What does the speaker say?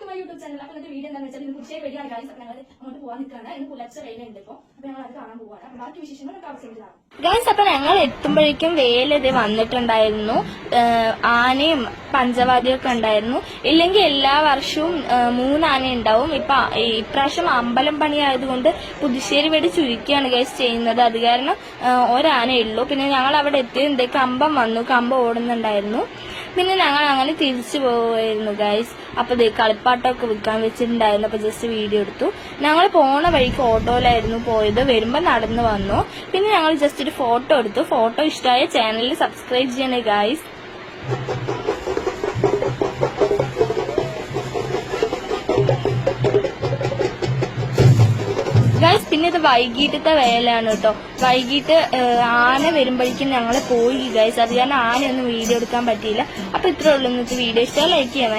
My YouTube channel. അപ്പോൾ video എന്താണെന്ന് വെച്ചാൽ ഇത് പുതിയ വീഡിയോ ആണ് ഗൈസ്. അപ്പോൾ ഞങ്ങൾ അങ്ങോട്ട് പോകാൻ നിൽക്കുകയാണ്. ഇന്ന് പുലർച്ചെ വെയിലുണ്ട് ഇപ്പോൾ. അപ്പോൾ ഞങ്ങൾ അത് കാണാൻ പോവാണ്. അപ്പോൾ ബാക്കി വിശേഷങ്ങൾ നമുക്ക് അവസാനിച്ചതാണ് ഗൈസ്. അപ്പൊ ഞങ്ങൾ എത്തുമ്പോഴേക്കും വേലത് വന്നിട്ടുണ്ടായിരുന്നു. ആനയും പഞ്ചവാദിയൊക്കെ ഉണ്ടായിരുന്നു. ഇല്ലെങ്കിൽ എല്ലാ വർഷവും 3 ആന ഉണ്ടാവും. ഇപ്രാവശ്യം അമ്പലം പണിയായതുകൊണ്ട് പുതുശ്ശേരി വീട് ചുരുക്കിയാണ് ഗൈസ് ചെയ്യുന്നത്. അത് കാരണം ഒരാനേ ഉള്ളൂ. പിന്നെ ഞങ്ങൾ അവിടെ എത്തിയത് കമ്പം വന്നു, കമ്പം ഓടുന്നുണ്ടായിരുന്നു. പിന്നെ ഞങ്ങൾ അങ്ങനെ തിരിച്ചു പോവായിരുന്നു ഗൈസ്. അപ്പൊ കളിപ്പാട്ടമൊക്കെ വിൽക്കാൻ വെച്ചിട്ടുണ്ടായിരുന്നു. അപ്പൊ ജസ്റ്റ് വീഡിയോ എടുത്തു. ഞങ്ങൾ പോണ വഴിക്ക് ഓട്ടോയിലായിരുന്നു പോയത്. വരുമ്പോ നടന്നു വന്നു. പിന്നെ ഞങ്ങൾ ജസ്റ്റ് ഒരു ഫോട്ടോ എടുത്തു. ഫോട്ടോ ഇഷ്ടമായ ചാനലിൽ സബ്സ്ക്രൈബ് ചെയ്യണേ ഗൈസ്. ഗൈസ്, പിന്നെ ഇത് വൈകിട്ടത്തെ വേലയാണ് കേട്ടോ. വൈകിട്ട് ആന വരുമ്പോഴേക്കും ഞങ്ങൾ പോയി ഗൈസ്. അത് കാരണം ആനയൊന്നും വീഡിയോ എടുക്കാൻ പറ്റിയില്ല. അപ്പൊ ഇത്രേ ഉള്ളൂ ഇന്നത്തെ വീഡിയോ. ഇഷ്ടമായി ലൈക്ക് ചെയ്യണേ.